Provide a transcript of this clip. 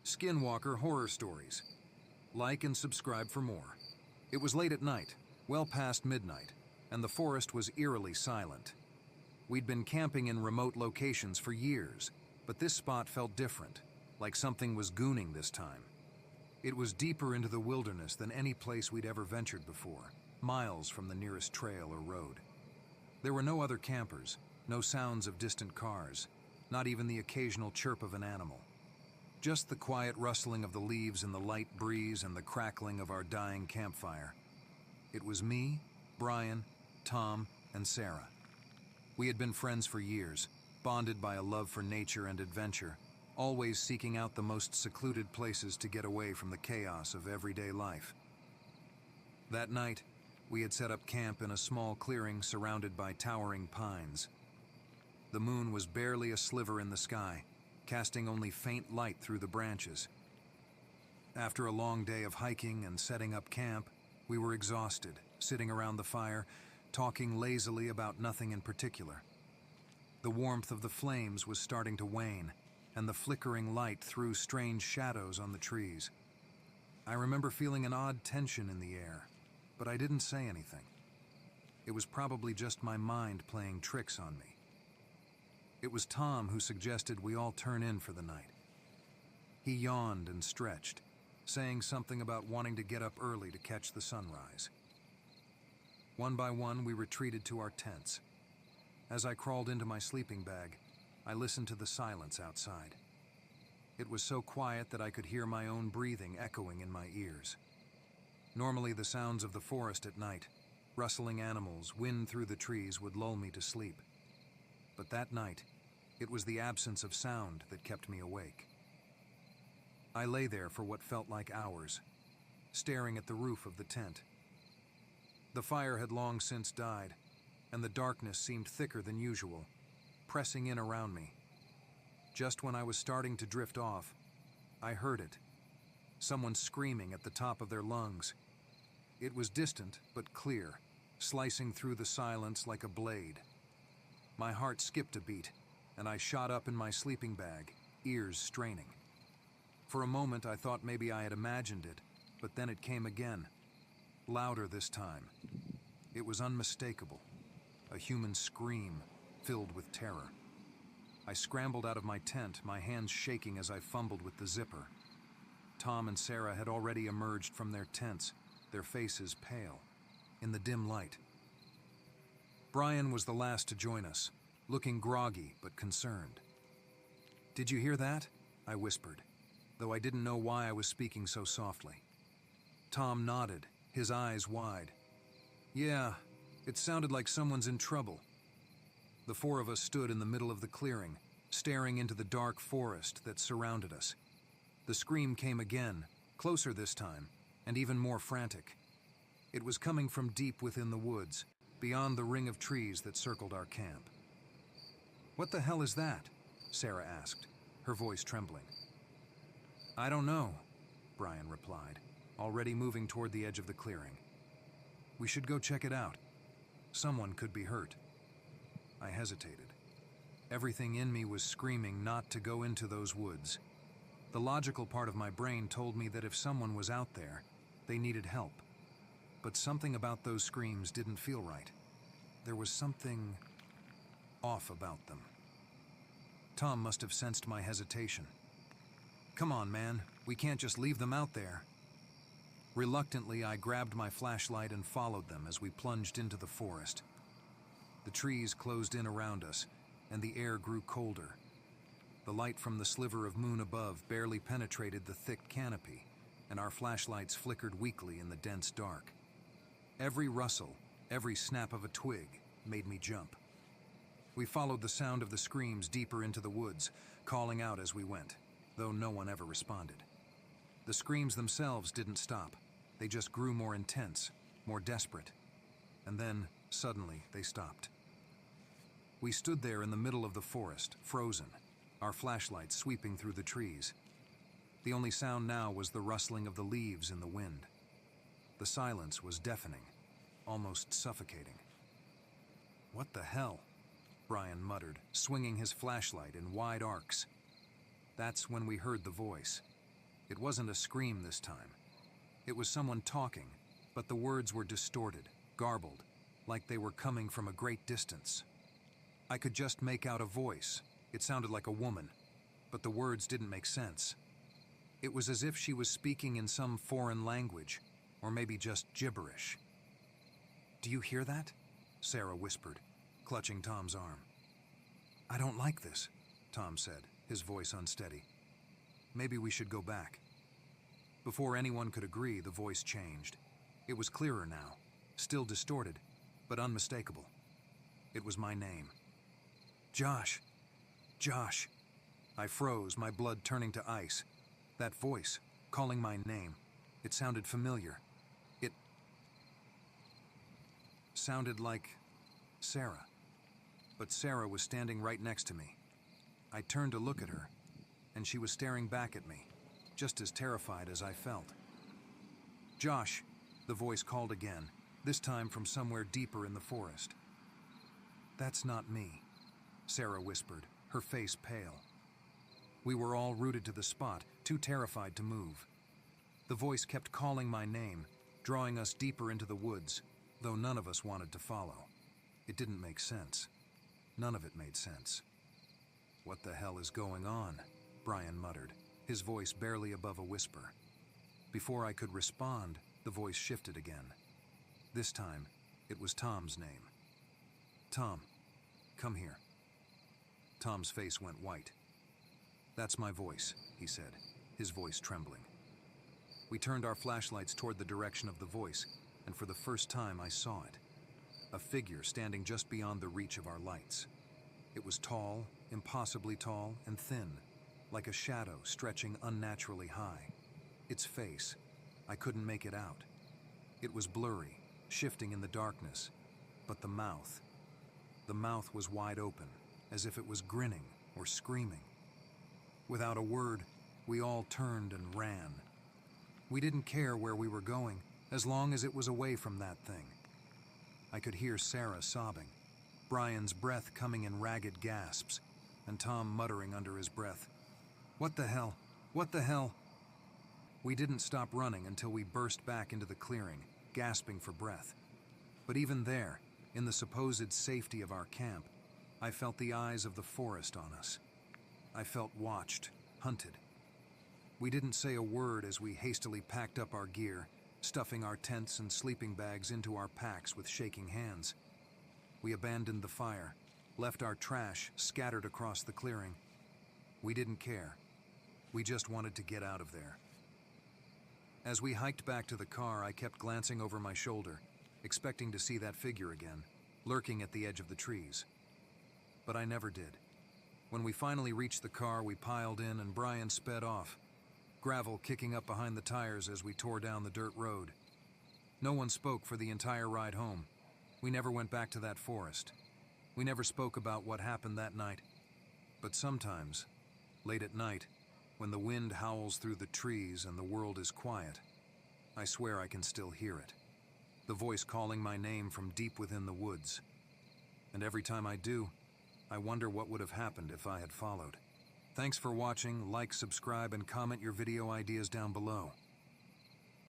Skinwalker Horror Stories. Like and subscribe for more. It was late at night, well past midnight, and the forest was eerily silent. We'd been camping in remote locations for years, but this spot felt different, like something was gooning this time. It was deeper into the wilderness than any place we'd ever ventured before, miles from the nearest trail or road. There were no other campers, no sounds of distant cars, not even the occasional chirp of an animal. Just the quiet rustling of the leaves in the light breeze and the crackling of our dying campfire. It was me, Brian, Tom, and Sarah. We had been friends for years, bonded by a love for nature and adventure, always seeking out the most secluded places to get away from the chaos of everyday life. That night, we had set up camp in a small clearing surrounded by towering pines. The moon was barely a sliver in the sky, casting only faint light through the branches. After a long day of hiking and setting up camp, we were exhausted, sitting around the fire, talking lazily about nothing in particular. The warmth of the flames was starting to wane, and the flickering light threw strange shadows on the trees. I remember feeling an odd tension in the air, but I didn't say anything. It was probably just my mind playing tricks on me. It was Tom who suggested we all turn in for the night. He yawned and stretched, saying something about wanting to get up early to catch the sunrise. One by one, we retreated to our tents. As I crawled into my sleeping bag, I listened to the silence outside. It was so quiet that I could hear my own breathing echoing in my ears. Normally, the sounds of the forest at night, rustling animals, wind through the trees would lull me to sleep. But that night, it was the absence of sound that kept me awake. I lay there for what felt like hours, staring at the roof of the tent. The fire had long since died, and the darkness seemed thicker than usual, pressing in around me. Just when I was starting to drift off, I heard it. Someone screaming at the top of their lungs. It was distant but clear, slicing through the silence like a blade. My heart skipped a beat, and I shot up in my sleeping bag, ears straining. For a moment I thought maybe I had imagined it, but then it came again. Louder this time. It was unmistakable. A human scream, filled with terror. I scrambled out of my tent, my hands shaking as I fumbled with the zipper. Tom and Sarah had already emerged from their tents, their faces pale, in the dim light. Brian was the last to join us, looking groggy but concerned. "Did you hear that?" I whispered, though I didn't know why I was speaking so softly. Tom nodded, his eyes wide. "Yeah, it sounded like someone's in trouble." The four of us stood in the middle of the clearing, staring into the dark forest that surrounded us. The scream came again, closer this time, and even more frantic. It was coming from deep within the woods, beyond the ring of trees that circled our camp. "What the hell is that?" Sarah asked, her voice trembling. "I don't know," Brian replied, already moving toward the edge of the clearing. "We should go check it out. Someone could be hurt." I hesitated. Everything in me was screaming not to go into those woods. The logical part of my brain told me that if someone was out there, they needed help. But something about those screams didn't feel right. There was something off about them. Tom must have sensed my hesitation. "Come on, man, we can't just leave them out there." Reluctantly, I grabbed my flashlight and followed them as we plunged into the forest. The trees closed in around us, and the air grew colder. The light from the sliver of moon above barely penetrated the thick canopy, and our flashlights flickered weakly in the dense dark. Every rustle, every snap of a twig, made me jump. We followed the sound of the screams deeper into the woods, calling out as we went, though no one ever responded. The screams themselves didn't stop. They just grew more intense, more desperate. And then, suddenly, they stopped. We stood there in the middle of the forest, frozen, our flashlights sweeping through the trees. The only sound now was the rustling of the leaves in the wind. The silence was deafening, almost suffocating. "What the hell?" Brian muttered, swinging his flashlight in wide arcs. That's when we heard the voice. It wasn't a scream this time. It was someone talking, but the words were distorted, garbled, like they were coming from a great distance. I could just make out a voice. It sounded like a woman, but the words didn't make sense. It was as if she was speaking in some foreign language, or maybe just gibberish. "Do you hear that?" Sarah whispered, clutching Tom's arm. "I don't like this," Tom said, his voice unsteady. "Maybe we should go back." Before anyone could agree, the voice changed. It was clearer now, still distorted, but unmistakable. It was my name. "Josh! Josh!" I froze, my blood turning to ice. That voice, calling my name, it sounded familiar. It sounded like Sarah. But Sarah was standing right next to me. I turned to look at her, and she was staring back at me, just as terrified as I felt. "Josh," the voice called again, this time from somewhere deeper in the forest. "That's not me," Sarah whispered, her face pale. We were all rooted to the spot, too terrified to move. The voice kept calling my name, drawing us deeper into the woods, though none of us wanted to follow. It didn't make sense. None of it made sense. "What the hell is going on?" Brian muttered, his voice barely above a whisper. Before I could respond, the voice shifted again. This time, it was Tom's name. "Tom, come here." Tom's face went white. "That's my voice," he said, his voice trembling. We turned our flashlights toward the direction of the voice, and for the first time I saw it. A figure standing just beyond the reach of our lights. It was tall, impossibly tall, and thin, like a shadow stretching unnaturally high. Its face, I couldn't make it out. It was blurry, shifting in the darkness, but the mouth was wide open, as if it was grinning or screaming. Without a word, we all turned and ran. We didn't care where we were going, as long as it was away from that thing. I could hear Sarah sobbing, Brian's breath coming in ragged gasps, and Tom muttering under his breath, "What the hell? What the hell?" We didn't stop running until we burst back into the clearing, gasping for breath. But even there, in the supposed safety of our camp, I felt the eyes of the forest on us. I felt watched, hunted. We didn't say a word as we hastily packed up our gear, stuffing our tents and sleeping bags into our packs with shaking hands. We abandoned the fire, left our trash scattered across the clearing. We didn't care. We just wanted to get out of there. As we hiked back to the car, I kept glancing over my shoulder, expecting to see that figure again, lurking at the edge of the trees. But I never did. When we finally reached the car, we piled in and Brian sped off, gravel kicking up behind the tires as we tore down the dirt road. No one spoke for the entire ride home. We never went back to that forest. We never spoke about what happened that night. But sometimes, late at night, when the wind howls through the trees and the world is quiet, I swear I can still hear it. The voice calling my name from deep within the woods. And every time I do, I wonder what would have happened if I had followed. Thanks for watching. Like, subscribe, and comment your video ideas down below.